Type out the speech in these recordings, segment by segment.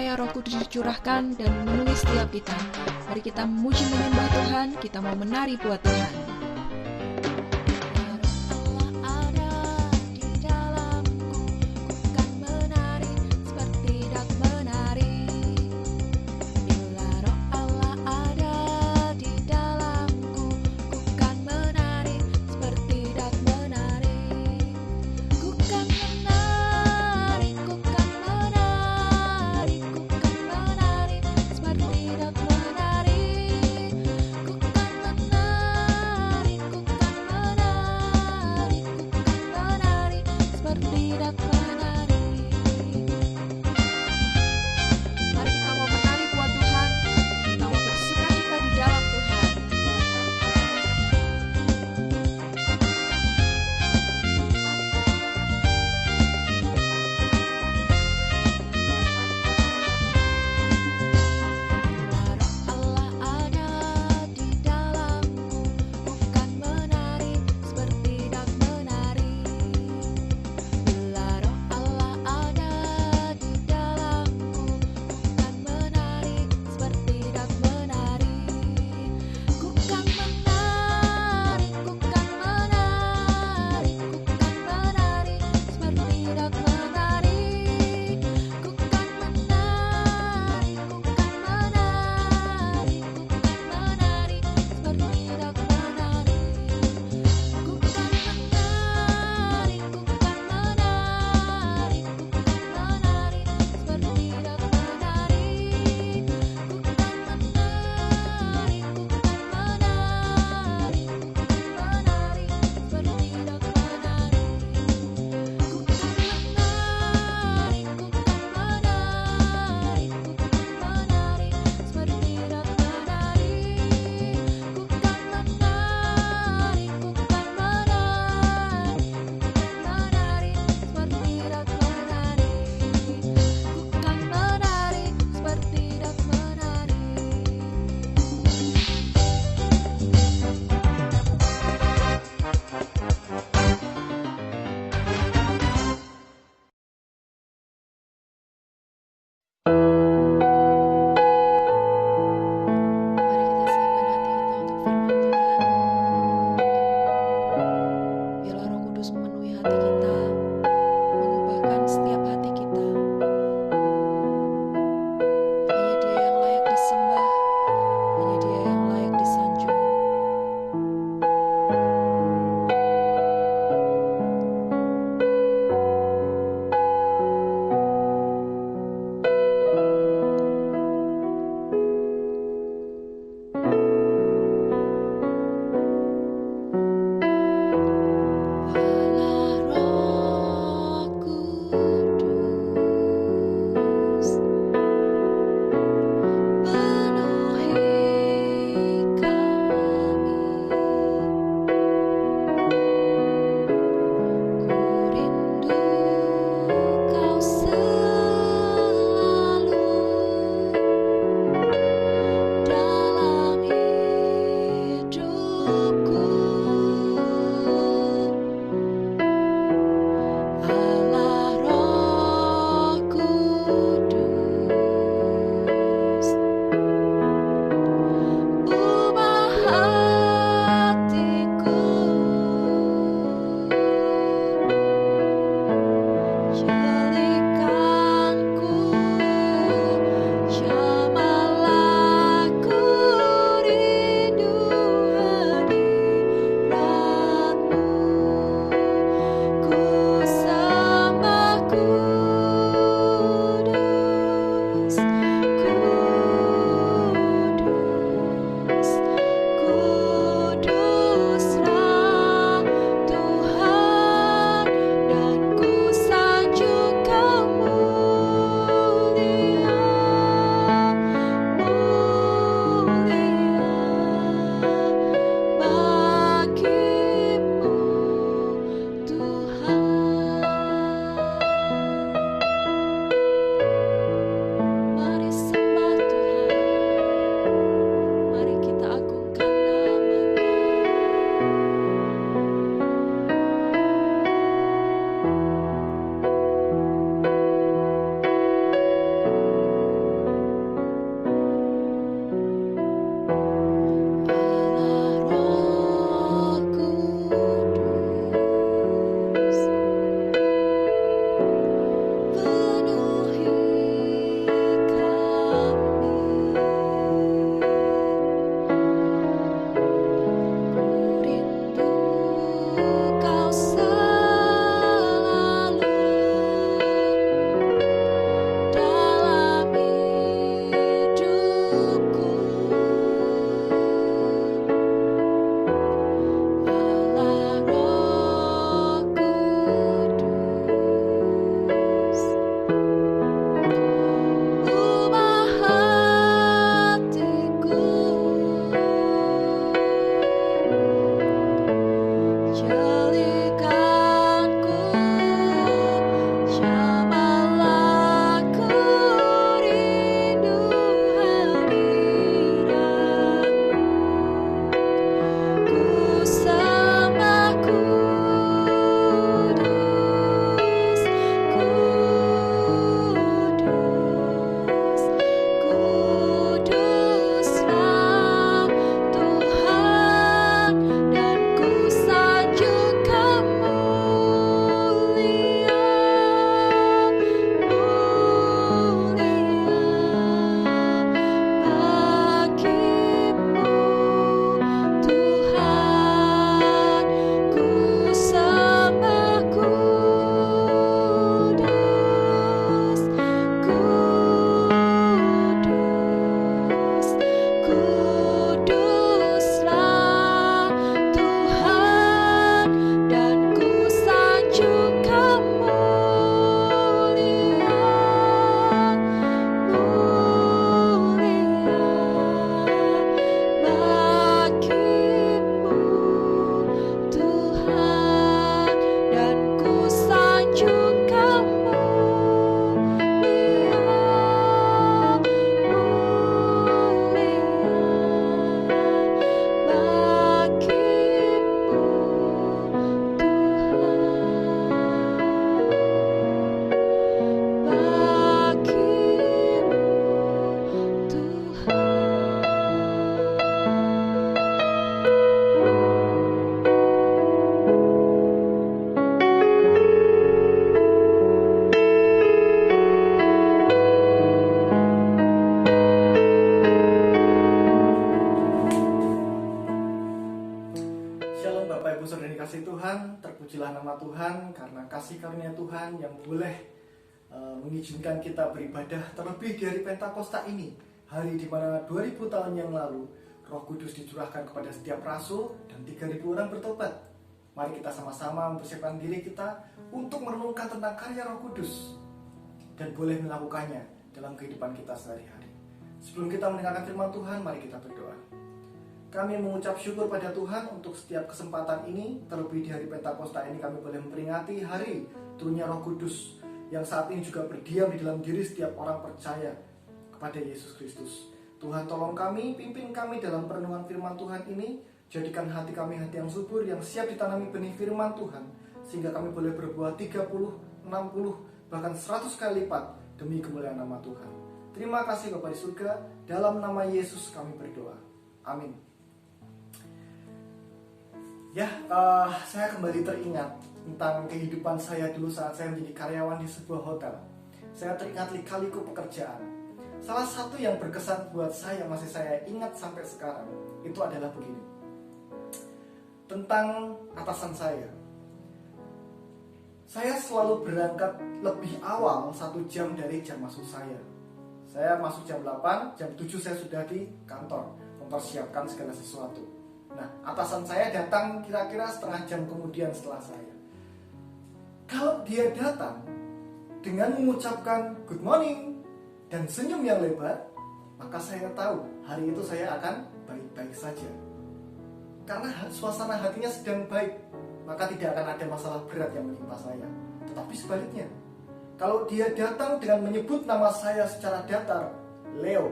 supaya Roh Kudus dicurahkan dan memenuhi setiap kita. Mari kita memuji menyembah Tuhan, kita mau menari buat Tuhan. Terpujilah nama Tuhan karena kasih karunia Tuhan yang boleh mengizinkan kita beribadah terlebih di hari Pentakosta ini, hari di mana 2000 tahun yang lalu Roh Kudus dicurahkan kepada setiap rasul dan 3000 orang bertobat. Mari kita sama-sama mempersiapkan diri kita untuk merenungkan tentang karya Roh Kudus dan boleh melakukannya dalam kehidupan kita sehari-hari. Sebelum kita mendengarkan firman Tuhan, mari kita berdoa. Kami mengucap syukur pada Tuhan untuk setiap kesempatan ini, terlebih di hari Pentakosta ini kami boleh memperingati hari turunnya Roh Kudus yang saat ini juga berdiam di dalam diri setiap orang percaya kepada Yesus Kristus. Tuhan tolong kami, pimpin kami dalam perenungan firman Tuhan ini. Jadikan hati kami hati yang subur, yang siap ditanami benih firman Tuhan, sehingga kami boleh berbuah 30, 60, bahkan 100 kali lipat demi kemuliaan nama Tuhan. Terima kasih Bapa di surga, dalam nama Yesus kami berdoa. Amin. Ya, saya kembali teringat tentang kehidupan saya dulu saat saya menjadi karyawan di sebuah hotel. Saya teringat lika-liku pekerjaan. Salah satu yang berkesan buat saya, masih saya ingat sampai sekarang, itu adalah begini. Tentang atasan saya. Saya selalu berangkat lebih awal 1 jam dari jam masuk saya. Saya masuk jam 8, jam 7 saya sudah di kantor, mempersiapkan segala sesuatu. Nah, atasan saya datang kira-kira setengah jam kemudian setelah saya. Kalau dia datang dengan mengucapkan good morning dan senyum yang lebar, maka saya tahu hari itu saya akan baik-baik saja. Karena suasana hatinya sedang baik, maka tidak akan ada masalah berat yang menimpa saya. Tetapi sebaliknya, kalau dia datang dengan menyebut nama saya secara datar, Leo,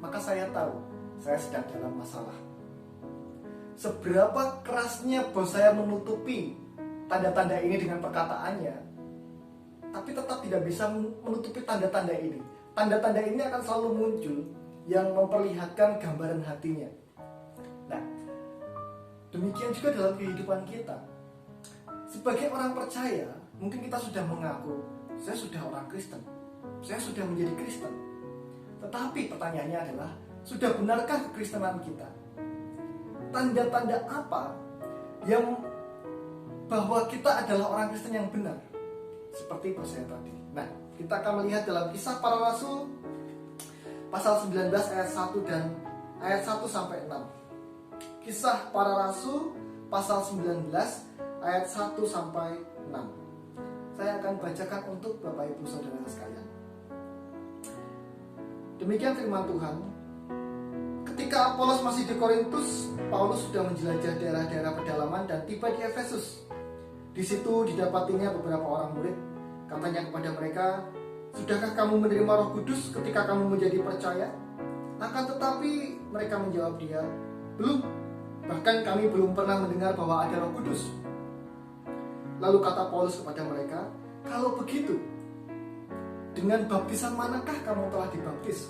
maka saya tahu saya sedang dalam masalah. Seberapa kerasnya bos saya menutupi tanda-tanda ini dengan perkataannya, tapi tetap tidak bisa menutupi tanda-tanda ini. Tanda-tanda ini akan selalu muncul yang memperlihatkan gambaran hatinya. Nah, demikian juga dalam kehidupan kita. Sebagai orang percaya, mungkin kita sudah mengaku, saya sudah orang Kristen, saya sudah menjadi Kristen. Tetapi pertanyaannya adalah, sudah benarkah kekristenan kita? Tanda-tanda apa yang bahwa kita adalah orang Kristen yang benar? Seperti saya tadi. Nah, kita akan melihat dalam Kisah Para Rasul pasal 19 ayat 1 dan ayat 1 sampai 6. Kisah Para Rasul pasal 19 ayat 1 sampai 6. Saya akan bacakan untuk Bapak Ibu Saudara sekalian. Demikian firman Tuhan. Ketika Apolos masih di Korintus, Paulus sudah menjelajah daerah-daerah pedalaman dan tiba di Efesus. Di situ didapatinya beberapa orang murid. Katanya kepada mereka, "Sudahkah kamu menerima Roh Kudus ketika kamu menjadi percaya?" Akan tetapi mereka menjawab dia, "Belum. Bahkan kami belum pernah mendengar bahwa ada Roh Kudus." Lalu kata Paulus kepada mereka, "Kalau begitu, dengan baptisan manakah kamu telah dibaptis?"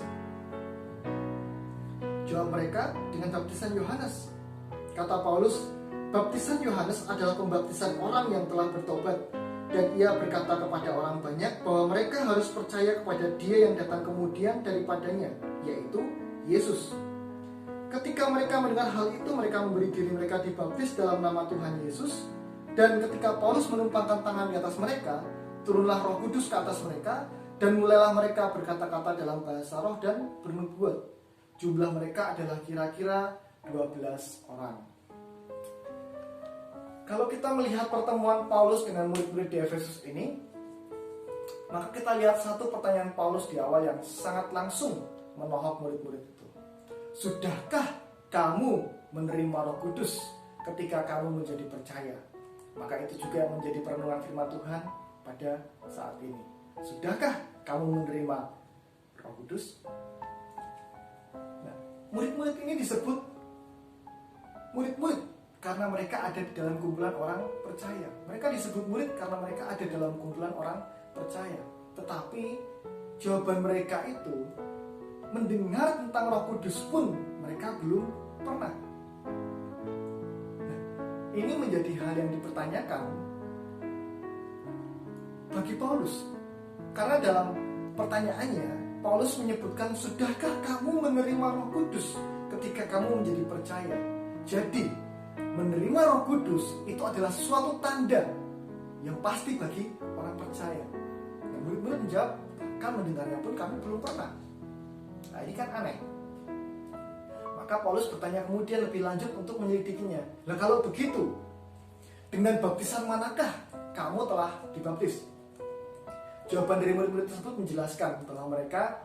Jawab mereka, "Dengan baptisan Yohanes." Kata Paulus, "Baptisan Yohanes adalah pembaptisan orang yang telah bertobat, dan ia berkata kepada orang banyak bahwa mereka harus percaya kepada Dia yang datang kemudian daripadanya, yaitu Yesus." Ketika mereka mendengar hal itu, mereka memberi diri mereka dibaptis dalam nama Tuhan Yesus. Dan ketika Paulus menumpangkan tangan di atas mereka, turunlah Roh Kudus ke atas mereka, dan mulailah mereka berkata-kata dalam bahasa roh dan bernubuat. Jumlah mereka adalah kira-kira 12 orang. Kalau kita melihat pertemuan Paulus dengan murid-murid di Efesus ini, maka kita lihat satu pertanyaan Paulus di awal yang sangat langsung menohok murid-murid itu. Sudahkah kamu menerima Roh Kudus ketika kamu menjadi percaya? Maka itu juga yang menjadi perenungan firman Tuhan pada saat ini. Sudahkah kamu menerima Roh Kudus? Nah, murid-murid ini disebut murid-murid karena mereka ada di dalam kumpulan orang percaya. Mereka disebut murid karena mereka ada dalam kumpulan orang percaya. Tetapi jawaban mereka itu, mendengar tentang Roh Kudus pun mereka belum pernah. Nah, ini menjadi hal yang dipertanyakan bagi Paulus. Karena dalam pertanyaannya, Paulus menyebutkan, "Sudahkah kamu menerima Roh Kudus ketika kamu menjadi percaya?" Jadi, menerima Roh Kudus itu adalah suatu tanda yang pasti bagi orang percaya. Dan murid-murid menjawab, bahkan mendengarnya pun kami belum pernah. Nah, ini kan aneh. Maka Paulus bertanya kemudian lebih lanjut untuk menyelidikinya. Nah, kalau begitu, dengan baptisan manakah kamu telah dibaptis? Jawaban dari murid-murid tersebut menjelaskan bahwa mereka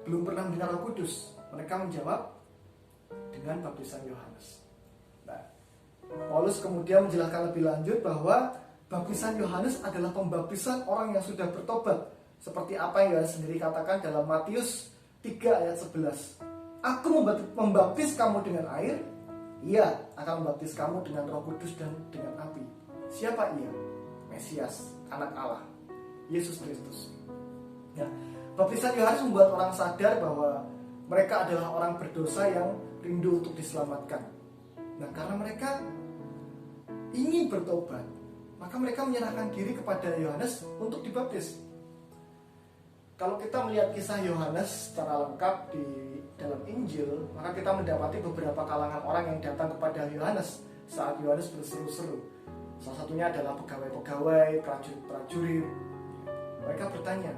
belum pernah mendengar Roh Kudus. Mereka menjawab dengan baptisan Yohanes. Nah, Paulus kemudian menjelaskan lebih lanjut bahwa baptisan Yohanes adalah pembaptisan orang yang sudah bertobat, seperti apa yang Yohanes sendiri katakan dalam Matius 3 ayat 11. Aku membaptis kamu dengan air, ia akan membaptis kamu dengan Roh Kudus dan dengan api. Siapa ia? Mesias, anak Allah, Yesus Kristus. Ya, baptisan Yohanes membuat orang sadar bahwa mereka adalah orang berdosa yang rindu untuk diselamatkan. Nah, karena mereka ingin bertobat, maka mereka menyerahkan diri kepada Yohanes untuk dibaptis. Kalau kita melihat kisah Yohanes secara lengkap di dalam Injil, maka kita mendapati beberapa kalangan orang yang datang kepada Yohanes saat Yohanes berseru-seru. Salah satunya adalah pegawai-pegawai, prajurit-prajurit. Mereka bertanya,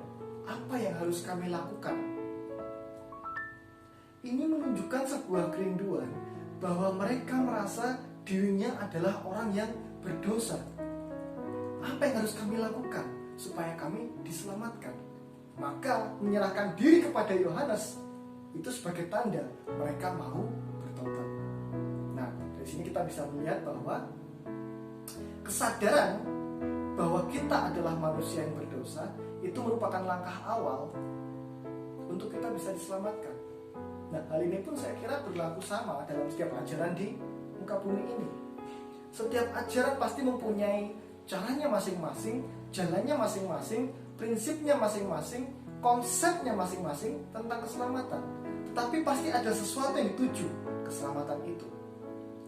apa yang harus kami lakukan? Ini menunjukkan sebuah kerinduan bahwa mereka merasa dirinya adalah orang yang berdosa. Apa yang harus kami lakukan supaya kami diselamatkan? Maka menyerahkan diri kepada Yohanes itu sebagai tanda mereka mau bertobat. Nah, dari sini kita bisa melihat bahwa kesadaran bahwa kita adalah manusia yang berdosa itu merupakan langkah awal untuk kita bisa diselamatkan. Nah, hal ini pun saya kira berlaku sama dalam setiap ajaran di muka bumi ini. Setiap ajaran pasti mempunyai caranya masing-masing, jalannya masing-masing, prinsipnya masing-masing, konsepnya masing-masing tentang keselamatan. Tetapi pasti ada sesuatu yang dituju keselamatan itu.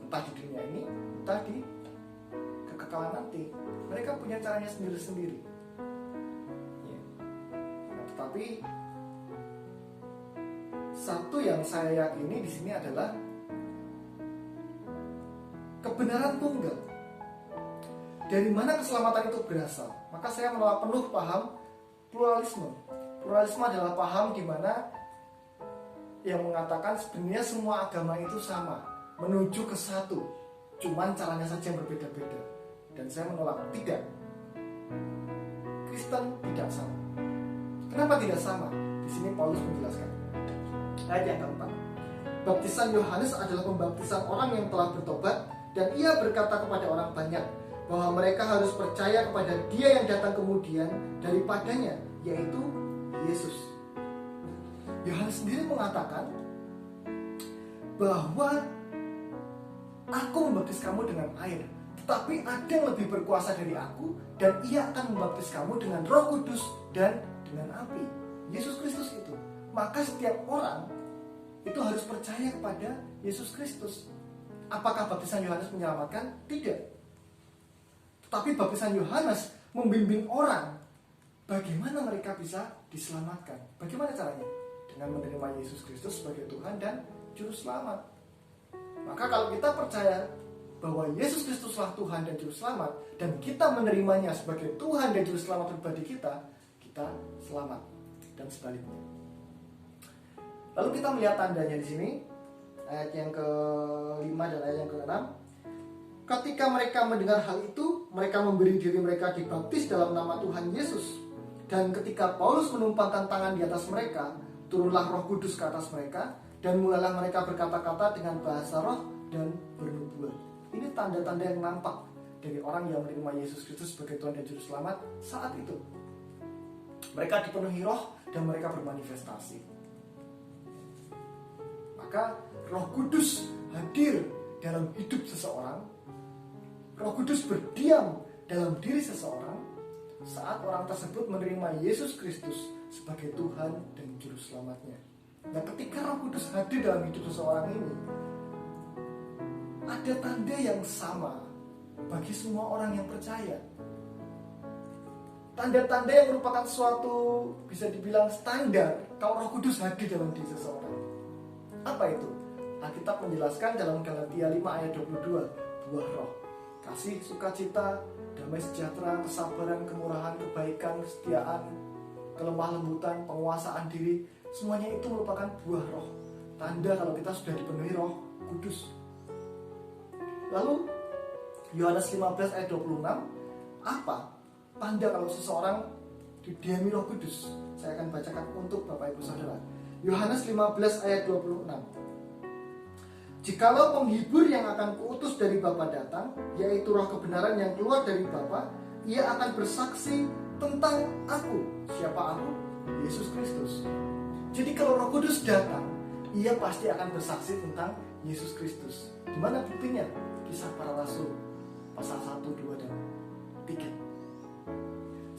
Entah di dunia ini, entah di kekekalan nanti. Mereka punya caranya sendiri-sendiri. Ya. Nah, tetapi satu yang saya yakini di sini adalah kebenaran tunggal. Dari mana keselamatan itu berasal? Maka saya menolak penuh paham pluralisme. Pluralisme adalah paham di mana yang mengatakan sebenarnya semua agama itu sama, menuju ke satu, cuman caranya saja yang berbeda-beda. Dan saya menolak, tidak. Kristen tidak sama. Kenapa tidak sama? Di sini Paulus menjelaskan. Ayat yang keempat. Baptisan Yohanes adalah pembaptisan orang yang telah bertobat, dan ia berkata kepada orang banyak bahwa mereka harus percaya kepada Dia yang datang kemudian daripadanya, yaitu Yesus. Yohanes sendiri mengatakan bahwa aku membaptis kamu dengan air, tetapi ada yang lebih berkuasa dari aku, dan ia akan membaptis kamu dengan Roh Kudus dan dengan api. Yesus Kristus itu. Maka setiap orang itu harus percaya kepada Yesus Kristus. Apakah baptisan Yohanes menyelamatkan? Tidak. Tetapi baptisan Yohanes membimbing orang bagaimana mereka bisa diselamatkan. Bagaimana caranya? Dengan menerima Yesus Kristus sebagai Tuhan dan Juru Selamat. Maka kalau kita percaya bahwa Yesus Kristuslah Tuhan dan Juru Selamat, dan kita menerimanya sebagai Tuhan dan Juru Selamat pribadi kita, kita selamat. Dan sebaliknya. Lalu kita melihat tandanya di sini, ayat yang ke-5 dan ayat yang ke-6. Ketika mereka mendengar hal itu, mereka memberi diri mereka dibaptis dalam nama Tuhan Yesus. Dan ketika Paulus menumpangkan tangan di atas mereka, turunlah Roh Kudus ke atas mereka, dan mulailah mereka berkata-kata dengan bahasa roh dan bernubuat. Ini tanda-tanda yang nampak dari orang yang menerima Yesus Kristus sebagai Tuhan dan Juru Selamat saat itu. Mereka dipenuhi roh dan mereka bermanifestasi. Maka Roh Kudus hadir dalam hidup seseorang. Roh Kudus berdiam dalam diri seseorang saat orang tersebut menerima Yesus Kristus sebagai Tuhan dan Juru Selamatnya. Nah, ketika Roh Kudus hadir dalam hidup seseorang ini, ada tanda yang sama bagi semua orang yang percaya. Tanda-tanda yang merupakan suatu, bisa dibilang standar kalau Roh Kudus hadir dalam diri seseorang. Apa itu? Alkitab menjelaskan dalam Galatia 5 ayat 22, buah roh: kasih, sukacita, damai sejahtera, kesabaran, kemurahan, kebaikan, kesetiaan, kelemah lembutan, penguasaan diri. Semuanya itu merupakan buah roh, tanda kalau kita sudah dipenuhi Roh Kudus. Lalu Yohanes 15 ayat 26, apa tanda kalau seseorang didiami Roh Kudus? Saya akan bacakan untuk Bapak Ibu Saudara. Yohanes 15 ayat 26. Jikalau penghibur yang akan kuutus dari Bapa datang, yaitu roh kebenaran yang keluar dari Bapa, ia akan bersaksi tentang aku. Siapa aku? Yesus Kristus. Jadi kalau Roh Kudus datang, ia pasti akan bersaksi tentang Yesus Kristus. Di mana buktinya? Kisah Para Rasul pasal 1, 2, dan 3.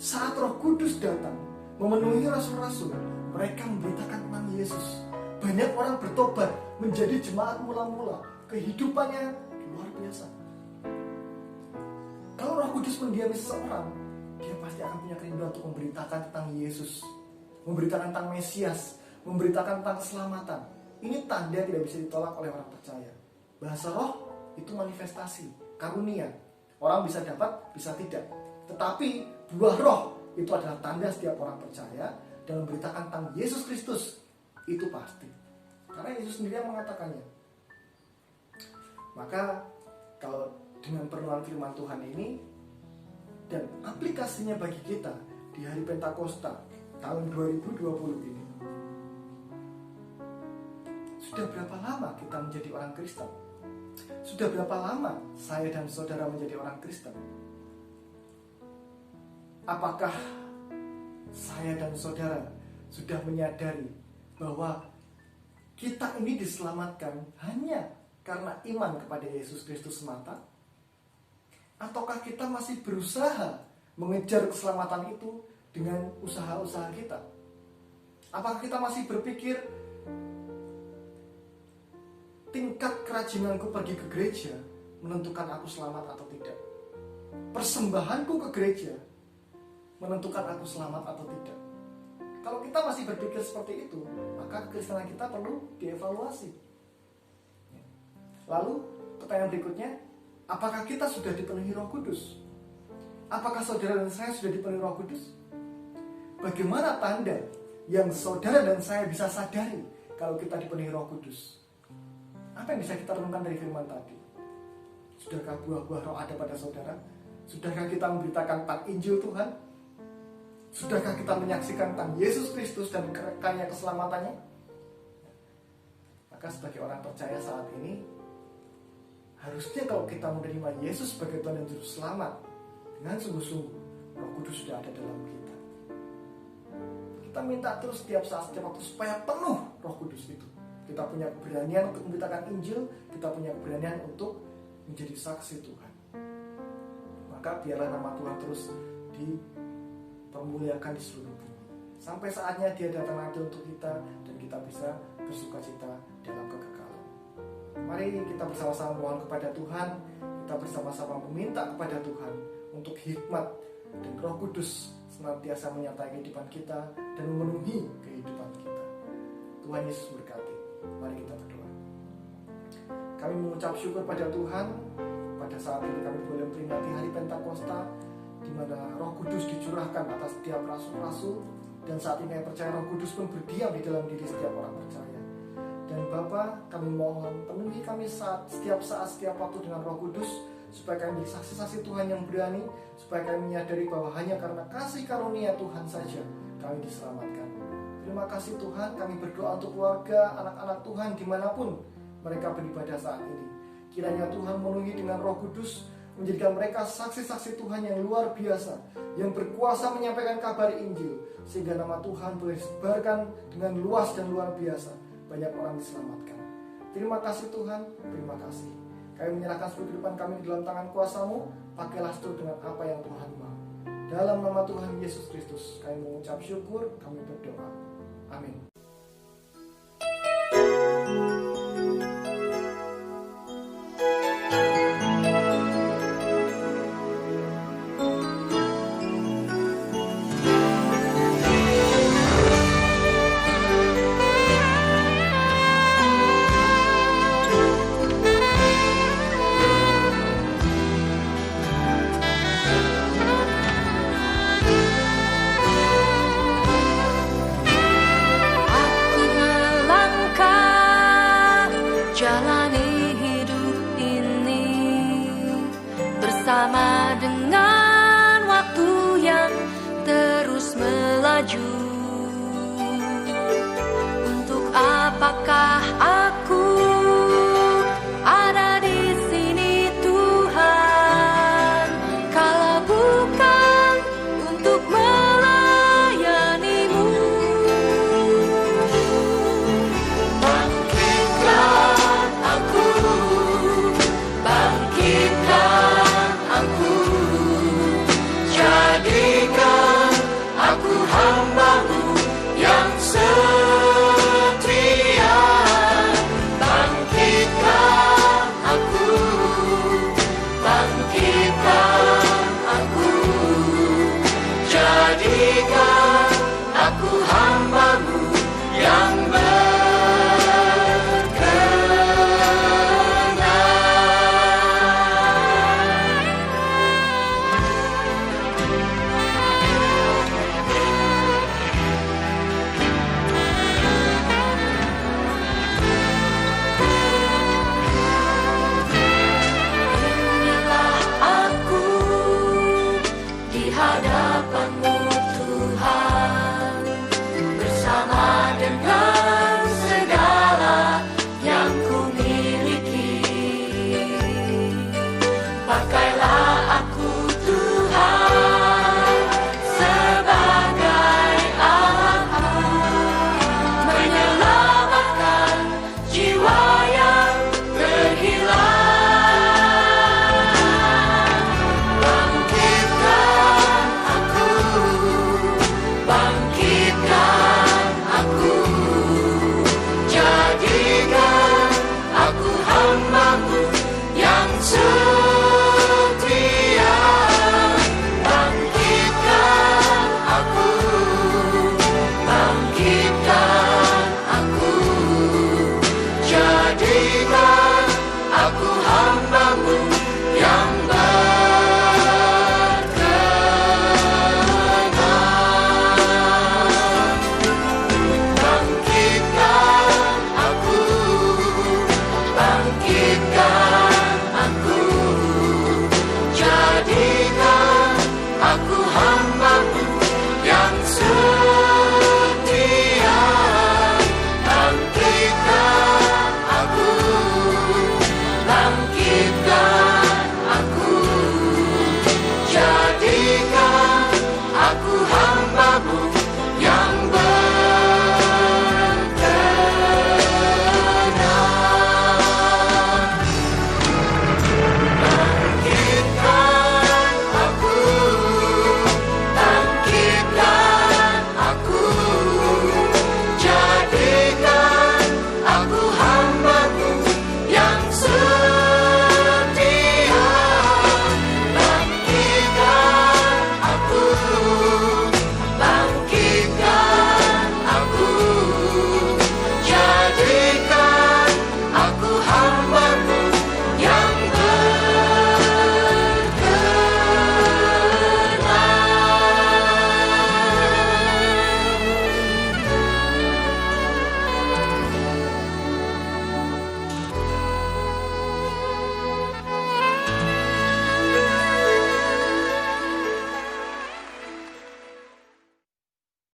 Saat Roh Kudus datang memenuhi rasul-rasul, mereka memberitakan tentang Yesus. Banyak orang bertobat menjadi jemaat mula-mula. Kehidupannya luar biasa. Kalau Roh Kudus mendiami seseorang, dia pasti akan punya kerinduan untuk memberitakan tentang Yesus, memberitakan tentang Mesias, memberitakan tentang keselamatan. Ini tanda tidak bisa ditolak oleh orang percaya. Bahasa roh itu manifestasi, karunia. Orang bisa dapat, bisa tidak. Tetapi buah roh itu adalah tanda setiap orang percaya dan memberitakan tentang Yesus Kristus. Itu pasti. Karena Yesus sendiri yang mengatakannya. Maka kalau dengan perenungan firman Tuhan ini dan aplikasinya bagi kita di hari Pentakosta tahun 2020 ini, sudah berapa lama kita menjadi orang Kristen? Sudah berapa lama saya dan saudara menjadi orang Kristen? Apakah saya dan saudara sudah menyadari bahwa kita ini diselamatkan hanya karena iman kepada Yesus Kristus semata? Ataukah kita masih berusaha mengejar keselamatan itu dengan usaha-usaha kita? Apakah kita masih berpikir tingkat kerajinanku pergi ke gereja menentukan aku selamat atau tidak? Persembahanku ke gereja menentukan aku selamat atau tidak? Kalau kita masih berpikir seperti itu, maka kekristenan kita perlu dievaluasi. Lalu pertanyaan berikutnya, apakah kita sudah dipenuhi Roh Kudus? Apakah saudara dan saya sudah dipenuhi Roh Kudus? Bagaimana tanda yang saudara dan saya bisa sadari kalau kita dipenuhi Roh Kudus? Apa yang bisa kita renungkan dari firman tadi? Sudahkah buah-buah roh ada pada saudara? Sudahkah kita memberitakan tentang Injil Tuhan? Sudahkah kita menyaksikan tentang Yesus Kristus dan karya keselamatannya? Maka sebagai orang percaya saat ini, harusnya kalau kita menerima Yesus sebagai Tuhan dan Juru Selamat dengan sungguh-sungguh, Roh Kudus sudah ada dalam kita. Kita minta terus setiap saat, setiap waktu supaya penuh Roh Kudus itu. Kita punya keberanian untuk memberitakan Injil, kita punya keberanian untuk menjadi saksi Tuhan. Maka biarlah nama Tuhan terus dipermuliakan di seluruh bumi. Sampai saatnya Dia datang nanti untuk kita dan kita bisa bersukacita dalam kekekalan. Mari kita bersama-sama mohon kepada Tuhan, kita bersama-sama meminta kepada Tuhan untuk hikmat dan Roh Kudus senantiasa menyertai kehidupan kita dan memenuhi kehidupan kita. Tuhan Yesus berkati. Mari kita berdoa. Kami mengucap syukur pada Tuhan, pada saat ini kami boleh memperingati hari Pentakosta, di mana Roh Kudus dicurahkan atas setiap rasul-rasul, dan saat ini kami percaya Roh Kudus pun berdiam di dalam diri setiap orang percaya. Dan Bapa, kami mohon penuhi kami setiap saat, setiap waktu dengan Roh Kudus, supaya kami menjadi saksi-saksi Tuhan yang berani, supaya kami menyadari bahwa hanya karena kasih karunia Tuhan saja kami diselamatkan. Terima kasih Tuhan, kami berdoa untuk keluarga, anak-anak Tuhan dimanapun mereka beribadah saat ini. Kiranya Tuhan memenuhi dengan Roh Kudus, menjadikan mereka saksi-saksi Tuhan yang luar biasa, yang berkuasa menyampaikan kabar Injil, sehingga nama Tuhan boleh disebarkan dengan luas dan luar biasa. Banyak orang diselamatkan. Terima kasih Tuhan, terima kasih. Kami menyerahkan seluruh kehidupan kami di dalam tangan kuasa-Mu. Pakailah seluruh dengan apa yang Tuhan mau. Dalam nama Tuhan Yesus Kristus, kami mengucap syukur, kami berdoa. Amin. bersama dengan waktu yang terus melaju. Untuk apakah aku ada di sini Tuhan, kalau bukan untuk melayani-Mu? Bangkitkan aku, bangkitkan aku, jadikan aku hamba-Mu yang setia. Bangkitkan aku, bangkitkan aku, jadikan aku hamba-Mu yang inilah aku di hadapan-Mu Tuhan, bersama dengan segala yang ku miliki. Pakailah aku Tuhan sebagai alatmu, menyelamatkan jiwa yang terhilang. Bangkitkan aku, bangkitkan aku, jadikan aku hamba-Mu yang setia. Bangkitkan aku, bangkitkan aku, jadikan aku hamba-Mu yang berkenan. Bangkitkan aku, bangkitkan